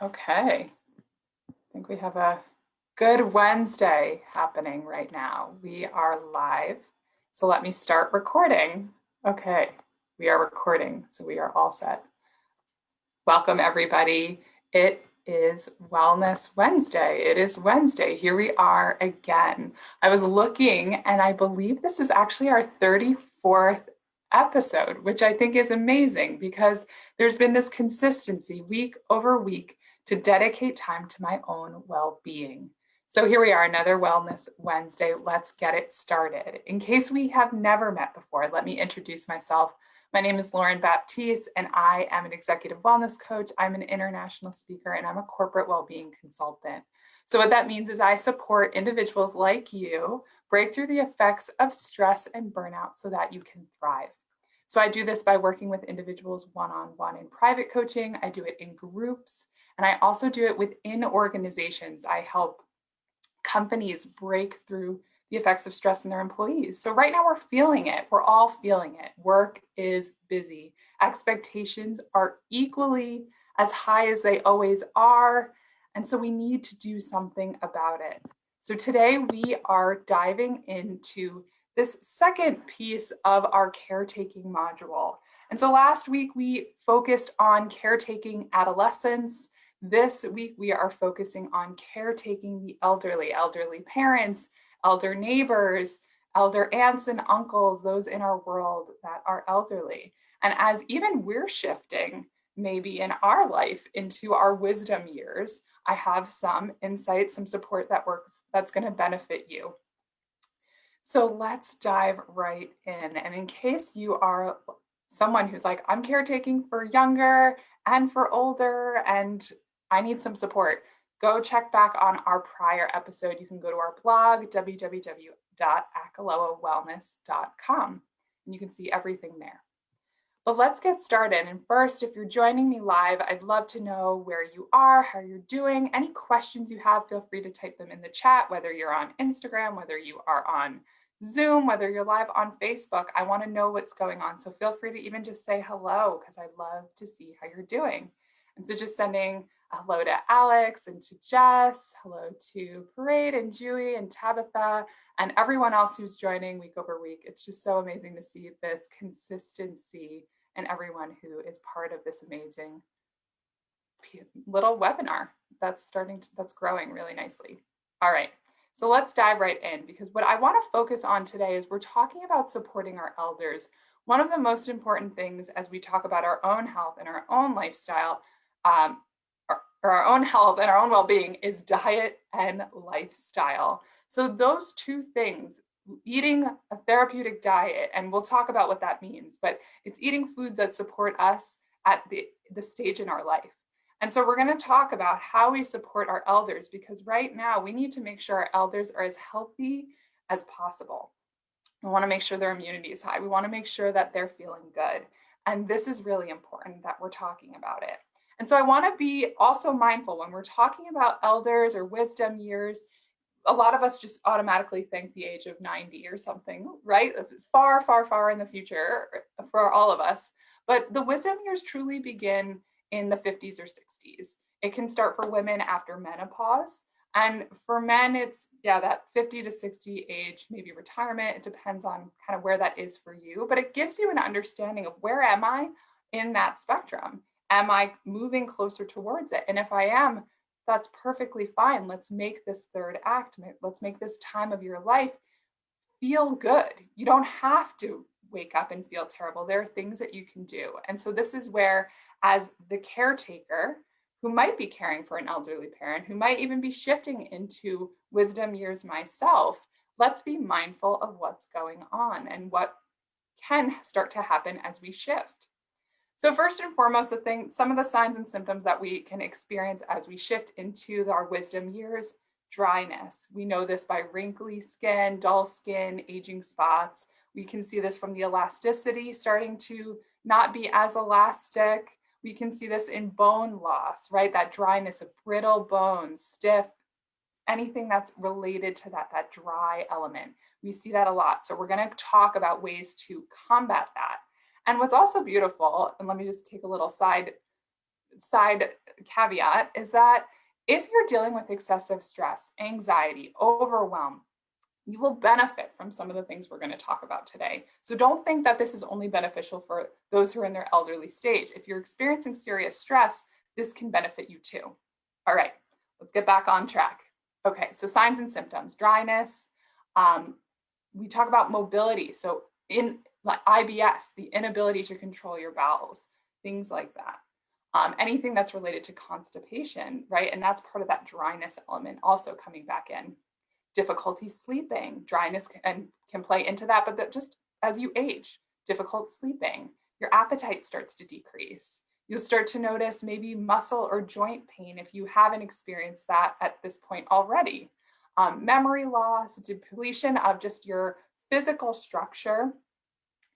Okay, I think we have a good Wednesday happening right now. We are live. So let me start recording. Okay, we are recording, so we are all set. Welcome, everybody. It is Wellness Wednesday. It is Wednesday. Here we are again. I was looking, and I believe this is actually our 34th episode, which I think is amazing because there's been this consistency week over week to dedicate time to my own well-being. So here we are, another Wellness Wednesday. Let's get it started. In case we have never met before, let me introduce myself. My name is Lauren Baptiste, and I am an executive wellness coach. I'm an international speaker, and I'm a corporate well-being consultant. So what that means is I support individuals like you break through the effects of stress and burnout so that you can thrive. So I do this by working with individuals one-on-one in private coaching. I do it in groups, and I also do it within organizations. I help companies break through the effects of stress in their employees. So right now we're feeling it. We're all feeling it. Work is busy. Expectations are equally as high as they always are. And so we need to do something about it. So today we are diving into this second piece of our caretaking module. And so last week we focused on caretaking adolescents. This week we are focusing on caretaking the elderly parents, elder neighbors, elder aunts and uncles, those in our world that are elderly. And as even we're shifting maybe in our life into our wisdom years, I have some insight, some support that's going to benefit you. So let's dive right in. And in case you are someone who's like, I'm caretaking for younger and for older, and I need some support, go check back on our prior episode. You can go to our blog, www.akalowawellness.com, and you can see everything there. But let's get started. And first, if you're joining me live, I'd love to know where you are, how you're doing. Any questions you have, feel free to type them in the chat, whether you're on Instagram, whether you are on Zoom, whether you're live on Facebook. I want to know what's going on. So feel free to even just say hello, because I love to see how you're doing. And so just sending a hello to Alex and to Jess, hello to Parade and Julie and Tabitha and everyone else who's joining week over week. It's just so amazing to see this consistency and everyone who is part of this amazing little webinar that's growing really nicely. All right, so let's dive right in, because what I want to focus on today is we're talking about supporting our elders. One of the most important things as we talk about our own health and our own lifestyle, or our own health and our own well-being, is diet and lifestyle. So those two things, eating a therapeutic diet, and we'll talk about what that means, but it's eating foods that support us at the stage in our life. And so we're going to talk about how we support our elders, because right now we need to make sure our elders are as healthy as possible. We want to make sure their immunity is high. We want to make sure that they're feeling good. And this is really important that we're talking about it. And so I want to be also mindful when we're talking about elders or wisdom years. A lot of us just automatically think the age of 90 or something, right? Far, far, far in the future for all of us. But the wisdom years truly begin in the 50s or 60s. It can start for women after menopause. And for men, it's, that 50 to 60 age, maybe retirement. It depends on kind of where that is for you. But it gives you an understanding of, where am I in that spectrum? Am I moving closer towards it? And if I am, that's perfectly fine. Let's make this third act. Let's make this time of your life feel good. You don't have to wake up and feel terrible. There are things that you can do. And so this is where, as the caretaker, who might be caring for an elderly parent, who might even be shifting into wisdom years myself, let's be mindful of what's going on and what can start to happen as we shift. So first and foremost, some of the signs and symptoms that we can experience as we shift into our wisdom years: dryness. We know this by wrinkly skin, dull skin, aging spots. We can see this from the elasticity starting to not be as elastic. We can see this in bone loss, right? That dryness of brittle bones, stiff, anything that's related to that dry element. We see that a lot. So we're going to talk about ways to combat that. And what's also beautiful, and let me just take a little side side caveat is that if you're dealing with excessive stress, anxiety, overwhelm, you will benefit from some of the things we're going to talk about today. So don't think that this is only beneficial for those who are in their elderly stage. If you're experiencing serious stress, this can benefit you too. All right, let's get back on track. Okay, so signs and symptoms, dryness. We talk about mobility. So in like IBS, the inability to control your bowels, things like that. Anything that's related to constipation, right? And that's part of that dryness element also coming back in. Difficulty sleeping, dryness can play into that, but that just as you age, difficult sleeping, your appetite starts to decrease. You'll start to notice maybe muscle or joint pain if you haven't experienced that at this point already. Memory loss, depletion of just your physical structure,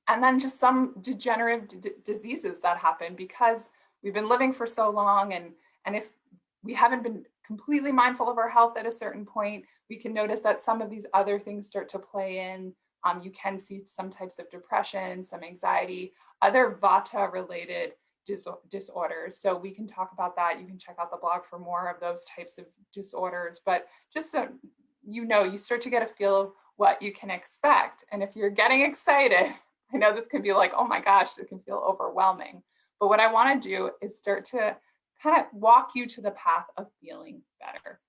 and then just some degenerative diseases that happen because we've been living for so long, and if we haven't been completely mindful of our health at a certain point, we can notice that some of these other things start to play in. You can see some types of depression, some anxiety, other vata related disorders. So we can talk about that. You can check out the blog for more of those types of disorders. But just so you know, you start to get a feel of what you can expect. And if you're getting excited, I know this can be like, oh my gosh, it can feel overwhelming. But what I want to do is start to kind of walk you to the path of feeling better.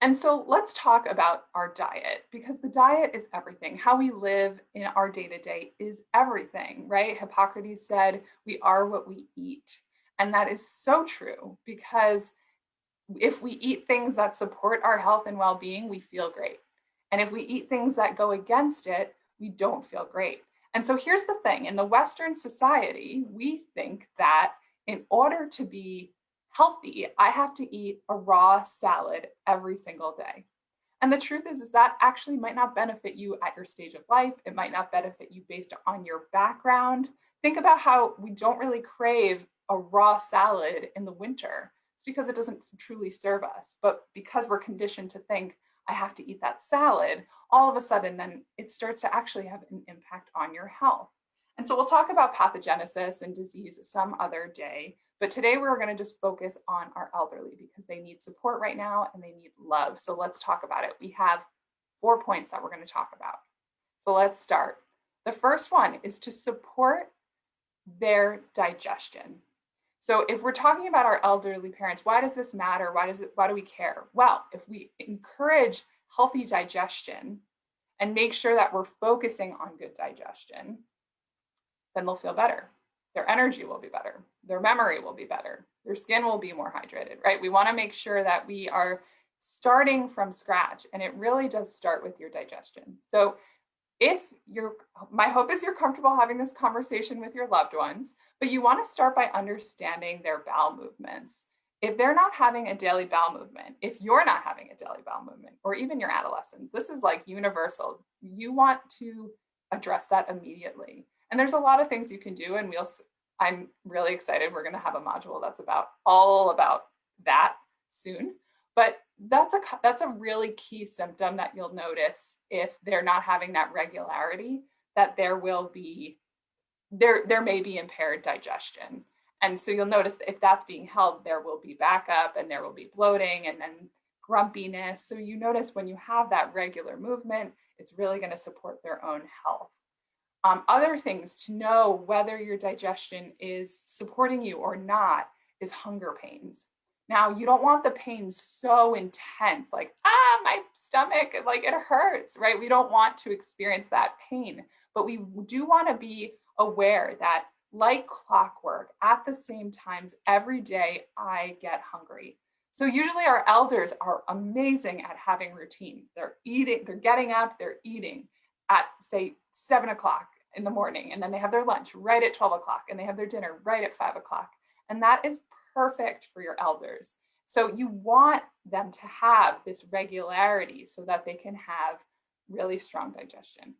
And so let's talk about our diet, because the diet is everything. How we live in our day-to-day is everything, right? Hippocrates said, we are what we eat. And that is so true, because if we eat things that support our health and well-being, we feel great. And if we eat things that go against it, we don't feel great. And so here's the thing, in the Western society, we think that in order to be healthy, I have to eat a raw salad every single day. And the truth is that actually might not benefit you at your stage of life. It might not benefit you based on your background. Think about how we don't really crave a raw salad in the winter. It's because it doesn't truly serve us. But because we're conditioned to think, I have to eat that salad, all of a sudden then it starts to actually have an impact on your health. And so we'll talk about pathogenesis and disease some other day, but today we're going to just focus on our elderly because they need support right now and they need love. So let's talk about it. We have 4 points that we're going to talk about. So let's start. The first one is to support their digestion. So if we're talking about our elderly parents, why does this matter? Why do we care? Well, if we encourage healthy digestion and make sure that we're focusing on good digestion, then they'll feel better. Their energy will be better. Their memory will be better. Their skin will be more hydrated, right? We want to make sure that we are starting from scratch, and it really does start with your digestion. So my hope is you're comfortable having this conversation with your loved ones, but you want to start by understanding their bowel movements. If they're not having a daily bowel movement, if you're not having a daily bowel movement, or even your adolescents, this is like universal. You want to address that immediately. And there's a lot of things you can do, and I'm really excited. We're going to have a module that's all about that soon. But that's a really key symptom that you'll notice if they're not having that regularity, that there may be impaired digestion. And so you'll notice that if that's being held, there will be backup and there will be bloating and then grumpiness. So you notice when you have that regular movement, it's really going to support their own health. Other things to know whether your digestion is supporting you or not is hunger pains. Now, you don't want the pain so intense, like, my stomach, like it hurts, right? We don't want to experience that pain, but we do want to be aware that like clockwork, at the same times every day, I get hungry. So usually our elders are amazing at having routines. They're getting up, they're eating at say 7 o'clock in the morning, and then they have their lunch right at 12 o'clock, and they have their dinner right at 5 o'clock. And that is perfect for your elders. So you want them to have this regularity so that they can have really strong digestion.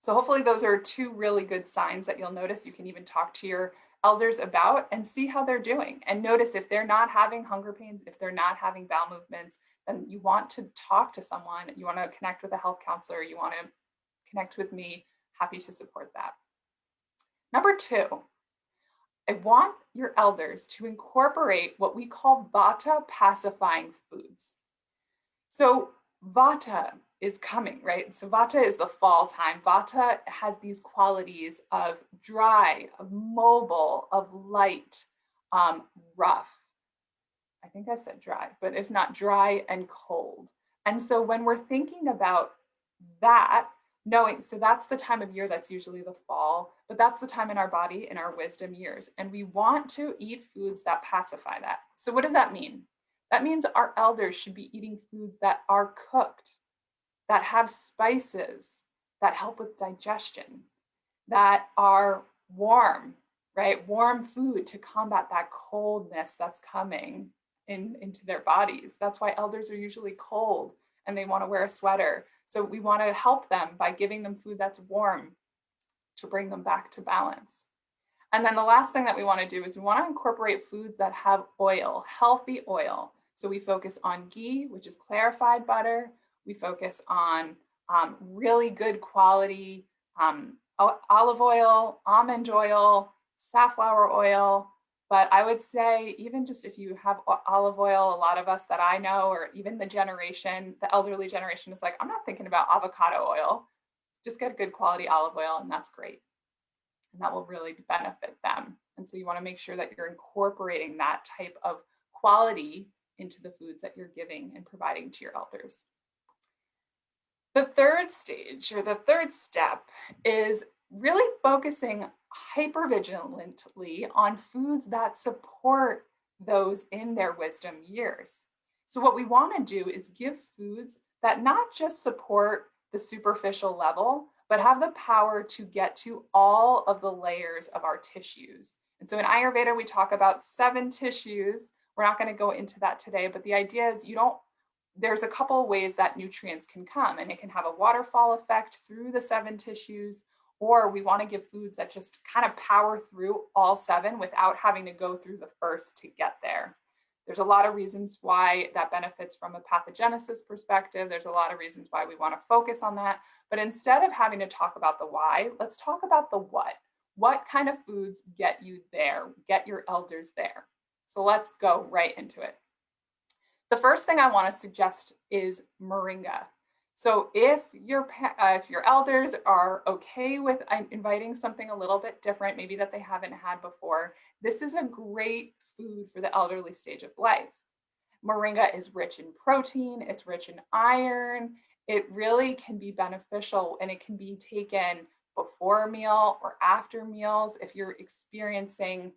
So hopefully those are 2 really good signs that you'll notice. You can even talk to your elders about and see how they're doing. And notice if they're not having hunger pains, if they're not having bowel movements, then you want to talk to someone. You want to connect with a health counselor. You want to connect with me. Happy to support that. Number 2, I want your elders to incorporate what we call vata pacifying foods. So vata is coming, right? So vata is the fall time. Vata has these qualities of dry, of mobile, of light, rough. I think I said dry, but if not, dry and cold. And so when we're thinking about that, knowing, so that's the time of year that's usually the fall, but that's the time in our body in our wisdom years. And we want to eat foods that pacify that. So what does that mean? That means our elders should be eating foods that are cooked, that have spices, that help with digestion, that are warm, right? Warm food to combat that coldness that's coming into their bodies. That's why elders are usually cold and they want to wear a sweater. So we want to help them by giving them food that's warm to bring them back to balance. And then the last thing that we want to do is we want to incorporate foods that have oil, healthy oil. So we focus on ghee, which is clarified butter. We focus on really good quality olive oil, almond oil, safflower oil. But I would say even just if you have olive oil, a lot of us that I know, or even the elderly generation is like, I'm not thinking about avocado oil. Just get a good quality olive oil and that's great. And that will really benefit them. And so you want to make sure that you're incorporating that type of quality into the foods that you're giving and providing to your elders. The third stage, or the third step, is really focusing hypervigilantly on foods that support those in their wisdom years. So what we want to do is give foods that not just support the superficial level, but have the power to get to all of the layers of our tissues. And so in Ayurveda, we talk about 7 tissues. We're not going to go into that today, but the idea is there's a couple of ways that nutrients can come, and it can have a waterfall effect through the 7 tissues, or we want to give foods that just kind of power through all 7 without having to go through the first to get there. There's a lot of reasons why that benefits from a pathogenesis perspective. There's a lot of reasons why we want to focus on that. But instead of having to talk about the why, let's talk about the what. What kind of foods get you there, get your elders there? So let's go right into it. The first thing I want to suggest is moringa. So if your elders are okay with inviting something a little bit different, maybe that they haven't had before, this is a great food for the elderly stage of life. Moringa is rich in protein, it's rich in iron. It really can be beneficial, and it can be taken before a meal or after meals if you're experiencing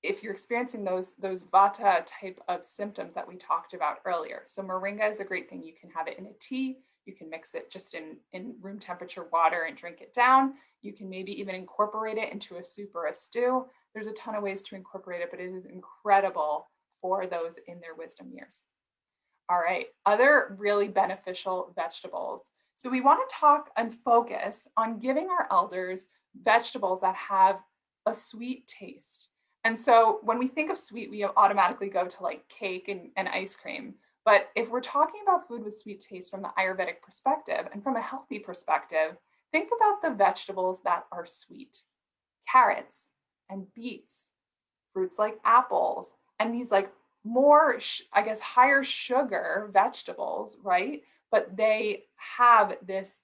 those vata type of symptoms that we talked about earlier. So moringa is a great thing. You can have it in a tea. You can mix it just in room temperature water and drink it down. You can maybe even incorporate it into a soup or a stew. There's a ton of ways to incorporate it, but it is incredible for those in their wisdom years. All right, other really beneficial vegetables. So we want to talk and focus on giving our elders vegetables that have a sweet taste. And so when we think of sweet, we automatically go to like cake and ice cream. But if we're talking about food with sweet taste from the Ayurvedic perspective and from a healthy perspective, think about the vegetables that are sweet. Carrots and beets, fruits like apples, and these like more, higher sugar vegetables, right? But they have this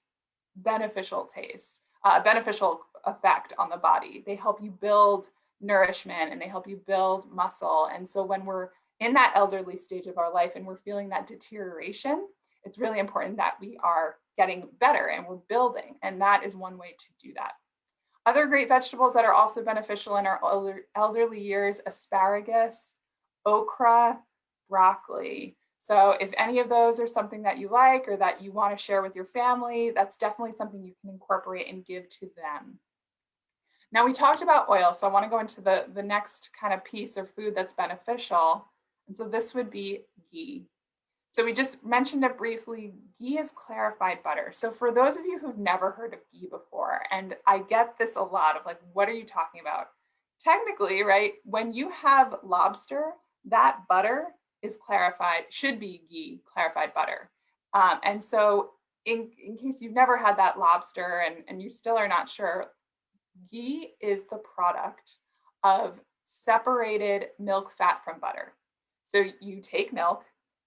beneficial taste, beneficial effect on the body. They help you build nourishment and they help you build muscle. And so when we're in that elderly stage of our life and we're feeling that deterioration, it's really important that we are getting better and we're building. And that is one way to do that. Other great vegetables that are also beneficial in our elderly years: asparagus, okra, broccoli. So if any of those are something that you like or that you want to share with your family, that's definitely something you can incorporate and give to them. Now we talked about oil, so I want to go into the next kind of piece of food that's beneficial. And so this would be ghee. So we just mentioned it briefly. Ghee is clarified butter. So for those of you who've never heard of ghee before, and I get this a lot of like, what are you talking about? Technically, right, when you have lobster, that butter is clarified, should be ghee, clarified butter. And so in case you've never had that lobster and you still are not sure, ghee is the product of separated milk fat from butter. So you take milk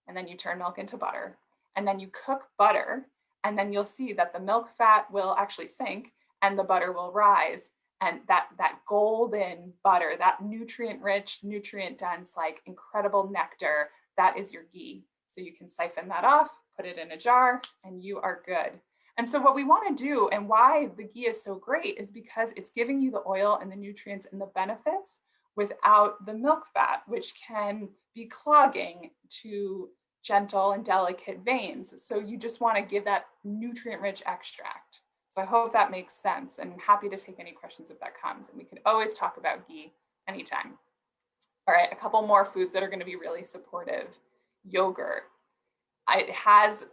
and then you turn milk into butter, and then you cook butter, and then you'll see that the milk fat will actually sink and the butter will rise. And that golden butter, that nutrient rich, nutrient dense, like incredible nectar, that is your ghee. So you can siphon that off, put it in a jar, and you are good. And so what we want to do, and why the ghee is so great, is because it's giving you the oil and the nutrients and the benefits without the milk fat, which can be clogging to gentle and delicate veins. So you just want to give that nutrient rich extract. So I hope that makes sense, and happy to take any questions if that comes. And we can always talk about ghee anytime. All right, a couple more foods that are going to be really supportive. Yogurt. It has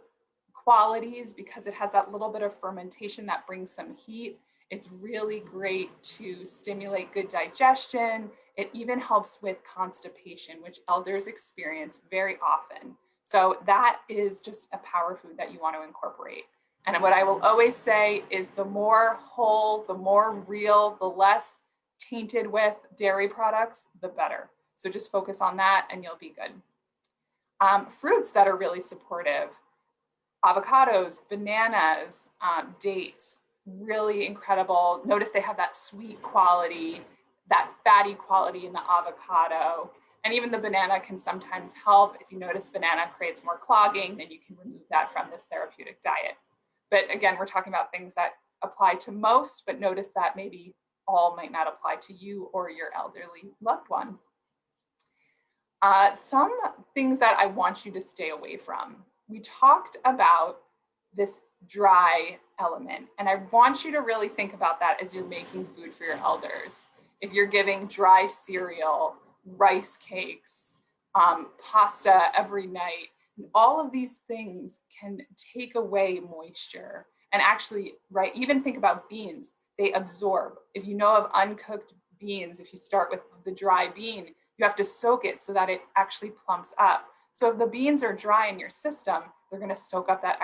qualities because it has that little bit of fermentation that brings some heat. It's really great to stimulate good digestion. It even helps with constipation, which elders experience very often. So that is just a power food that you want to incorporate. And what I will always say is the more whole, the more real, the less tainted with dairy products, the better. So just focus on that and you'll be good. Fruits that are really supportive: avocados, bananas, dates, really incredible. Notice they have that sweet quality, that fatty quality in the avocado. And even the banana can sometimes help. If you notice banana creates more clogging, then you can remove that from this therapeutic diet. But again, we're talking about things that apply to most, but notice that maybe all might not apply to you or your elderly loved one. Some things that I want you to stay away from. We talked about this dry element, and I want you to really think about that as you're making food for your elders. If you're giving dry cereal, rice cakes, pasta every night, all of these things can take away moisture. And actually, right, even think about beans, they absorb. If you know of uncooked beans, if you start with the dry bean, you have to soak it so that it actually plumps up. So if the beans are dry in your system, they're going to soak up that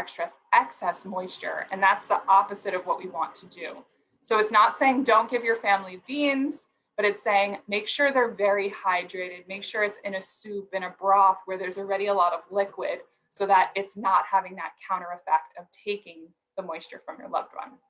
excess moisture. And that's the opposite of what we want to do. So it's not saying don't give your family beans, but it's saying make sure they're very hydrated. Make sure it's in a soup, in a broth where there's already a lot of liquid, so that it's not having that counter effect of taking the moisture from your loved one.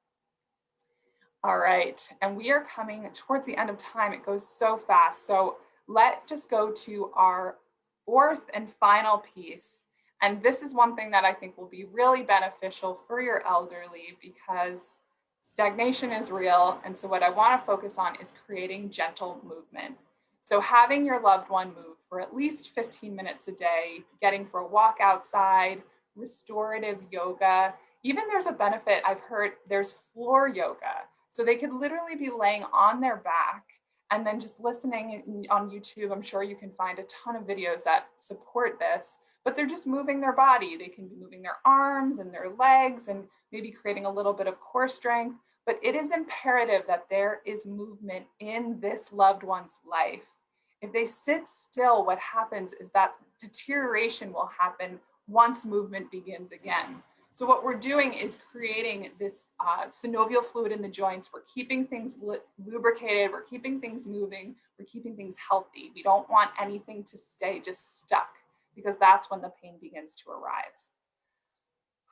All right, and we are coming towards the end of time. It goes so fast. So let's just go to our fourth and final piece. And this is one thing that I think will be really beneficial for your elderly, because stagnation is real. And so what I want to focus on is creating gentle movement. So having your loved one move for at least 15 minutes a day, getting for a walk outside, restorative yoga. Even there's a benefit, I've heard, there's floor yoga. So they could literally be laying on their back and then just listening on YouTube. I'm sure you can find a ton of videos that support this, but they're just moving their body. They can be moving their arms and their legs and maybe creating a little bit of core strength. But it is imperative that there is movement in this loved one's life. If they sit still, what happens is that deterioration will happen once movement begins again. So what we're doing is creating this synovial fluid in the joints. We're keeping things lubricated. We're keeping things moving. We're keeping things healthy. We don't want anything to stay just stuck, because that's when the pain begins to arise.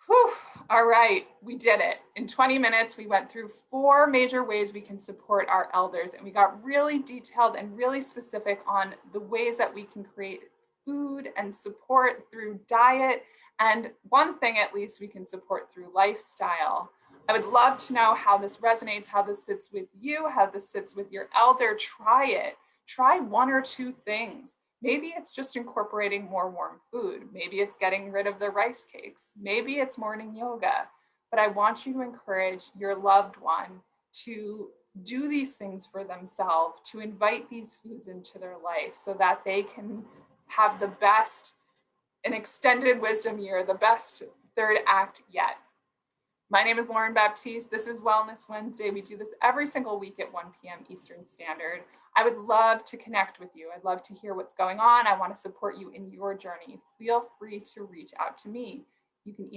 Whew. All right, we did it. In 20 minutes, we went through 4 major ways we can support our elders, and we got really detailed and really specific on the ways that we can create food and support through diet, and one thing at least we can support through lifestyle. I would love to know how this resonates, how this sits with you, how this sits with your elder. Try it. Try 1 or 2 things. Maybe it's just incorporating more warm food. Maybe it's getting rid of the rice cakes. Maybe it's morning yoga. But I want you to encourage your loved one to do these things for themselves, to invite these foods into their life so that they can have the best, an extended wisdom year, the best 3rd act yet. My name is Lauren Baptiste. This is Wellness Wednesday. We do this every single week at 1 p.m. Eastern Standard. I would love to connect with you. I'd love to hear what's going on. I want to support you in your journey. Feel free to reach out to me. You can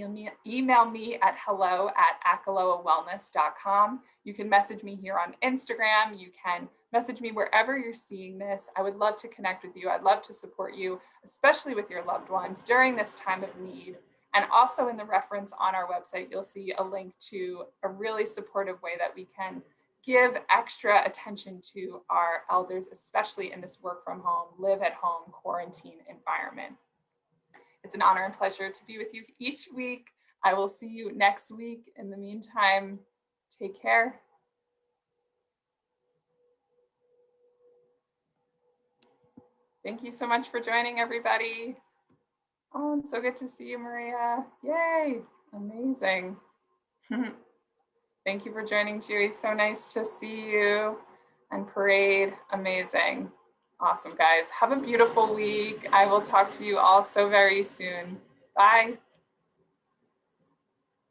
email me at hello@akaloawellness.com. You can message me here on Instagram. You can Message me wherever you're seeing this. I would love to connect with you. I'd love to support you, especially with your loved ones during this time of need. And also in the reference on our website, you'll see a link to a really supportive way that we can give extra attention to our elders, especially in this work from home, live at home, quarantine environment. It's an honor and pleasure to be with you each week. I will see you next week. In the meantime, take care. Thank you so much for joining, everybody. Oh, it's so good to see you, Maria. Yay, amazing. Thank you for joining, Julie. So nice to see you. And Parade, amazing. Awesome, guys. Have a beautiful week. I will talk to you all so very soon. Bye.